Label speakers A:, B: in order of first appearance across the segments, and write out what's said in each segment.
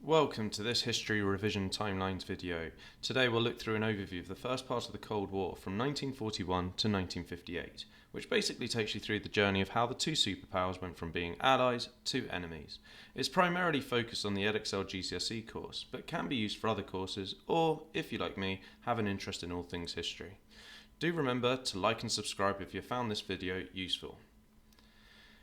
A: Welcome to this History Revision Timelines video. Today we'll look through an overview of the first part of the Cold War from 1941 to 1958, which basically takes you through the journey of how the two superpowers went from being allies to enemies. It's primarily focused on the Edexcel GCSE course, but can be used for other courses or, if you like me, have an interest in all things history. Do remember to like and subscribe if you found this video useful.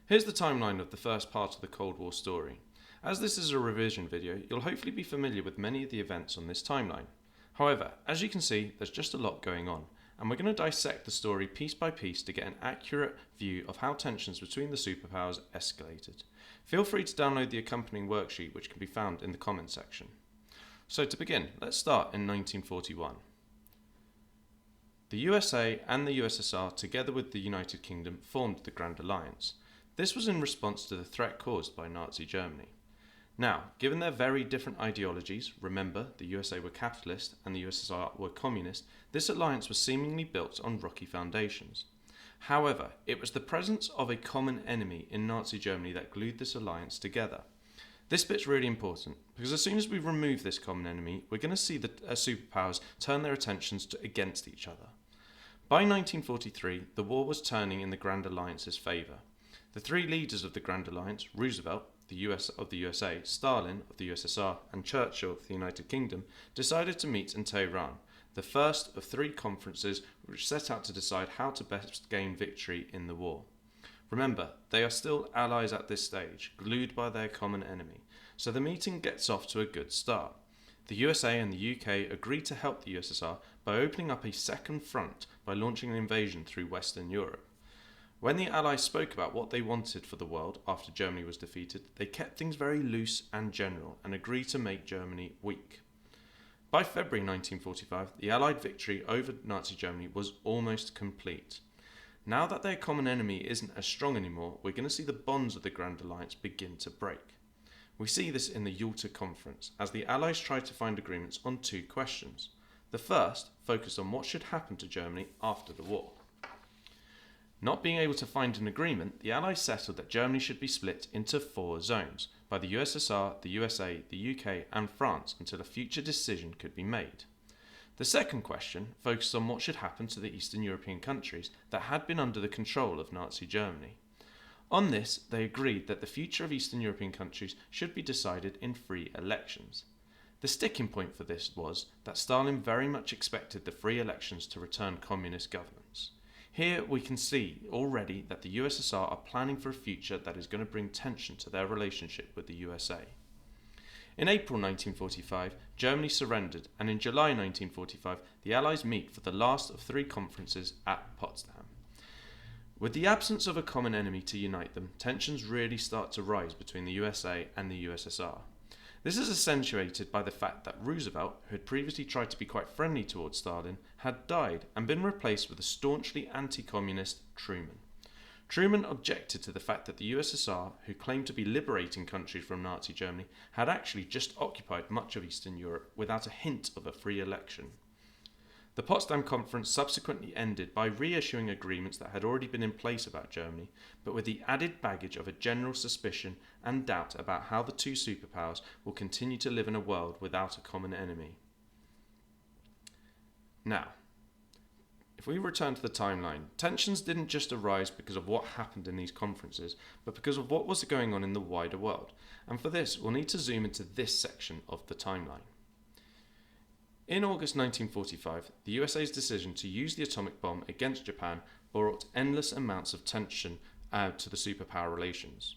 A: Here's the timeline of the first part of the Cold War story. As this is a revision video, you'll hopefully be familiar with many of the events on this timeline. However, as you can see, there's just a lot going on, and we're going to dissect the story piece by piece to get an accurate view of how tensions between the superpowers escalated. Feel free to download the accompanying worksheet, which can be found in the comments section. So to begin, let's start in 1941. The USA and the USSR, together with the United Kingdom, formed the Grand Alliance. This was in response to the threat caused by Nazi Germany. Now, given their very different ideologies, remember the USA were capitalist and the USSR were communist, this alliance was seemingly built on rocky foundations. However, it was the presence of a common enemy in Nazi Germany that glued this alliance together. This bit's really important, because as soon as we remove this common enemy, we're going to see the superpowers turn their attentions against each other. By 1943, the war was turning in the Grand Alliance's favour. The three leaders of the Grand Alliance, Roosevelt, the US of the USA, Stalin of the USSR, and Churchill of the United Kingdom, decided to meet in Tehran, the first of three conferences which set out to decide how to best gain victory in the war. Remember, they are still allies at this stage, glued by their common enemy, so the meeting gets off to a good start. The USA and the UK agreed to help the USSR by opening up a second front by launching an invasion through Western Europe. When the Allies spoke about what they wanted for the world after Germany was defeated, they kept things very loose and general and agreed to make Germany weak. By February 1945, the Allied victory over Nazi Germany was almost complete. Now that their common enemy isn't as strong anymore, we're going to see the bonds of the Grand Alliance begin to break. We see this in the Yalta Conference, as the Allies tried to find agreements on two questions. The first focused on what should happen to Germany after the war. Not being able to find an agreement, the Allies settled that Germany should be split into four zones by the USSR, the USA, the UK and France until a future decision could be made. The second question focused on what should happen to the Eastern European countries that had been under the control of Nazi Germany. On this, they agreed that the future of Eastern European countries should be decided in free elections. The sticking point for this was that Stalin very much expected the free elections to return communist governments. Here we can see already that the USSR are planning for a future that is going to bring tension to their relationship with the USA. In April 1945, Germany surrendered, and in July 1945, the Allies meet for the last of three conferences at Potsdam. With the absence of a common enemy to unite them, tensions really start to rise between the USA and the USSR. This is accentuated by the fact that Roosevelt, who had previously tried to be quite friendly towards Stalin, had died and been replaced with a staunchly anti-communist Truman. Truman objected to the fact that the USSR, who claimed to be liberating countries from Nazi Germany, had actually just occupied much of Eastern Europe without a hint of a free election. The Potsdam Conference subsequently ended by reissuing agreements that had already been in place about Germany, but with the added baggage of a general suspicion and doubt about how the two superpowers will continue to live in a world without a common enemy. Now, if we return to the timeline, tensions didn't just arise because of what happened in these conferences, but because of what was going on in the wider world. And for this, we'll need to zoom into this section of the timeline. In August 1945, the USA's decision to use the atomic bomb against Japan brought endless amounts of tension to the superpower relations.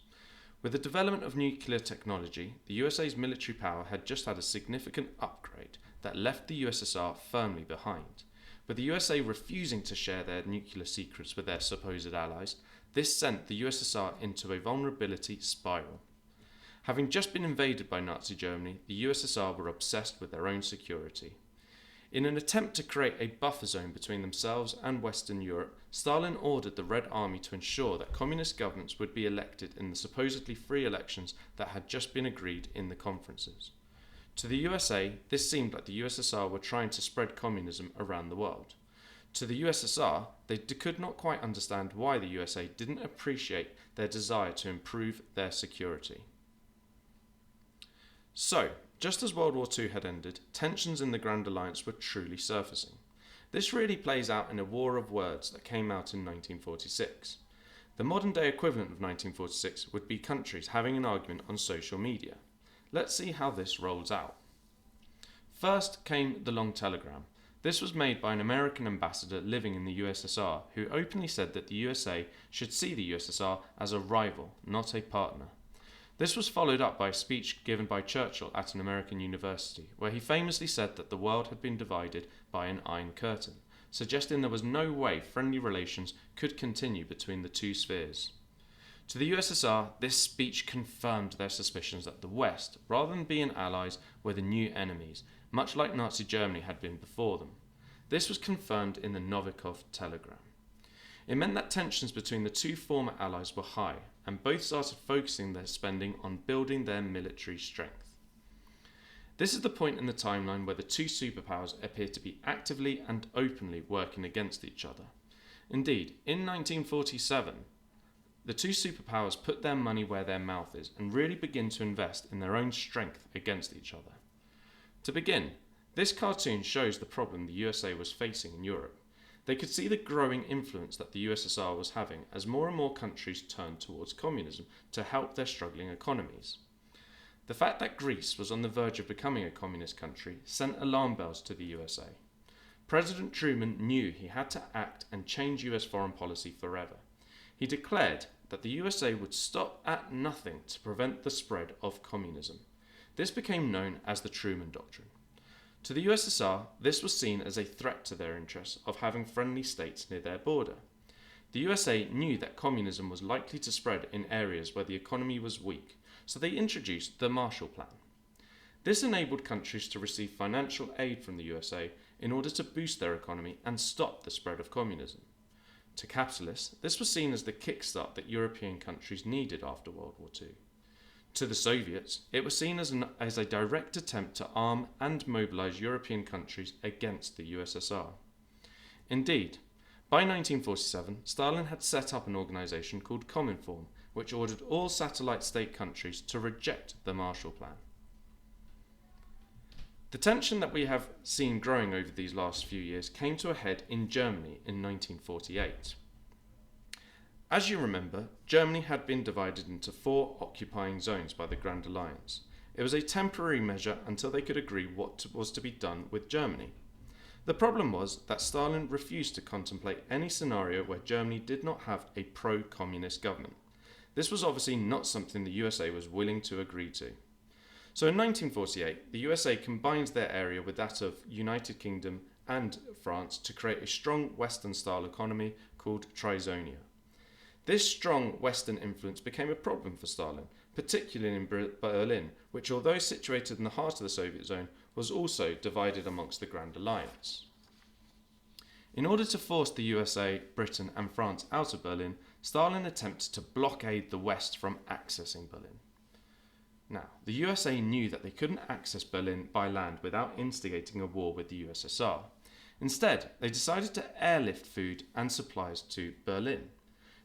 A: With the development of nuclear technology, the USA's military power had just had a significant upgrade that left the USSR firmly behind. With the USA refusing to share their nuclear secrets with their supposed allies, this sent the USSR into a vulnerability spiral. Having just been invaded by Nazi Germany, the USSR were obsessed with their own security. In an attempt to create a buffer zone between themselves and Western Europe, Stalin ordered the Red Army to ensure that communist governments would be elected in the supposedly free elections that had just been agreed in the conferences. To the USA, this seemed like the USSR were trying to spread communism around the world. To the USSR, they could not quite understand why the USA didn't appreciate their desire to improve their security. So, Just as World War II had ended, tensions in the Grand Alliance were truly surfacing. This really plays out in a war of words that came out in 1946. The modern-day equivalent of 1946 would be countries having an argument on social media. Let's see how this rolls out. First came the long telegram. This was made by an American ambassador living in the USSR who openly said that the USA should see the USSR as a rival, not a partner. This was followed up by a speech given by Churchill at an American university, where he famously said that the world had been divided by an iron curtain, suggesting there was no way friendly relations could continue between the two spheres. To the USSR, this speech confirmed their suspicions that the West, rather than being allies, were the new enemies, much like Nazi Germany had been before them. This was confirmed in the Novikov telegram. It meant that tensions between the two former allies were high, and both started focusing their spending on building their military strength. This is the point in the timeline where the two superpowers appear to be actively and openly working against each other. Indeed, in 1947, the two superpowers put their money where their mouth is and really begin to invest in their own strength against each other. To begin, this cartoon shows the problem the USA was facing in Europe. They could see the growing influence that the USSR was having as more and more countries turned towards communism to help their struggling economies. The fact that Greece was on the verge of becoming a communist country sent alarm bells to the USA. President Truman knew he had to act and change US foreign policy forever. He declared that the USA would stop at nothing to prevent the spread of communism. This became known as the Truman Doctrine. To the USSR, this was seen as a threat to their interests of having friendly states near their border. The USA knew that communism was likely to spread in areas where the economy was weak, so they introduced the Marshall Plan. This enabled countries to receive financial aid from the USA in order to boost their economy and stop the spread of communism. To capitalists, this was seen as the kickstart that European countries needed after World War II. To the Soviets, it was seen as a direct attempt to arm and mobilize European countries against the USSR. Indeed, by 1947, Stalin had set up an organization called Cominform, which ordered all satellite state countries to reject the Marshall Plan. The tension that we have seen growing over these last few years came to a head in Germany in 1948. As you remember, Germany had been divided into 4 occupying zones by the Grand Alliance. It was a temporary measure until they could agree what was to be done with Germany. The problem was that Stalin refused to contemplate any scenario where Germany did not have a pro-communist government. This was obviously not something the USA was willing to agree to. So in 1948, the USA combines their area with that of United Kingdom and France to create a strong Western-style economy called Trizonia. This strong Western influence became a problem for Stalin, particularly in Berlin, which, although situated in the heart of the Soviet zone, was also divided amongst the Grand Alliance. In order to force the USA, Britain and France out of Berlin, Stalin attempted to blockade the West from accessing Berlin. Now, the USA knew that they couldn't access Berlin by land without instigating a war with the USSR. Instead, they decided to airlift food and supplies to Berlin.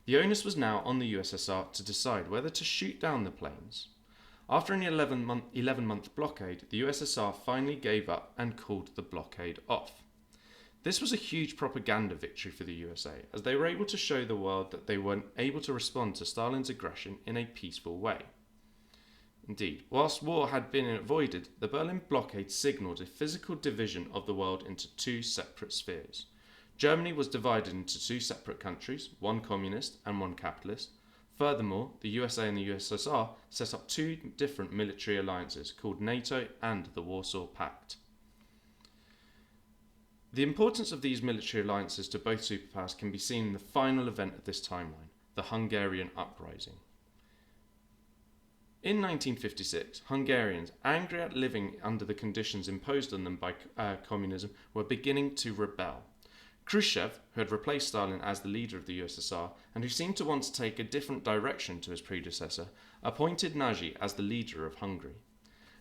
A: The onus was now on the USSR to decide whether to shoot down the planes. After an 11-month blockade, the USSR finally gave up and called the blockade off. This was a huge propaganda victory for the USA, as they were able to show the world that they were able to respond to Stalin's aggression in a peaceful way. Indeed, whilst war had been avoided, the Berlin blockade signalled a physical division of the world into 2 separate spheres. Germany was divided into 2 separate countries, one communist and one capitalist. Furthermore, the USA and the USSR set up 2 different military alliances called NATO and the Warsaw Pact. The importance of these military alliances to both superpowers can be seen in the final event of this timeline, the Hungarian uprising. In 1956, Hungarians, angry at living under the conditions imposed on them by communism, were beginning to rebel. Khrushchev, who had replaced Stalin as the leader of the USSR and who seemed to want to take a different direction to his predecessor, appointed Nagy as the leader of Hungary.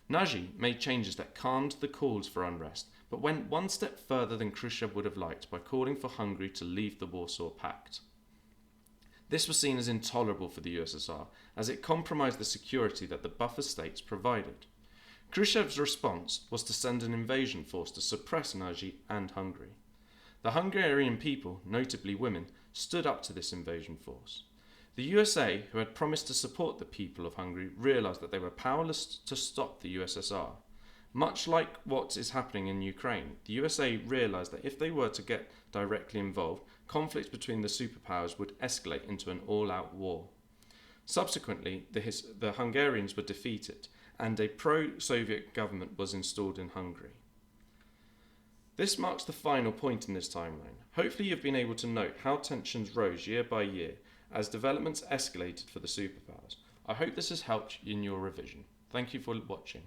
A: Nagy made changes that calmed the calls for unrest, but went one step further than Khrushchev would have liked by calling for Hungary to leave the Warsaw Pact. This was seen as intolerable for the USSR, as it compromised the security that the buffer states provided. Khrushchev's response was to send an invasion force to suppress Nazi and Hungary. The Hungarian people, notably women, stood up to this invasion force. The USA, who had promised to support the people of Hungary, realised that they were powerless to stop the USSR. Much like what is happening in Ukraine, the USA realised that if they were to get directly involved, conflicts between the superpowers would escalate into an all-out war. Subsequently, the Hungarians were defeated, and a pro-Soviet government was installed in Hungary. This marks the final point in this timeline. Hopefully you've been able to note how tensions rose year by year as developments escalated for the superpowers. I hope this has helped in your revision. Thank you for watching.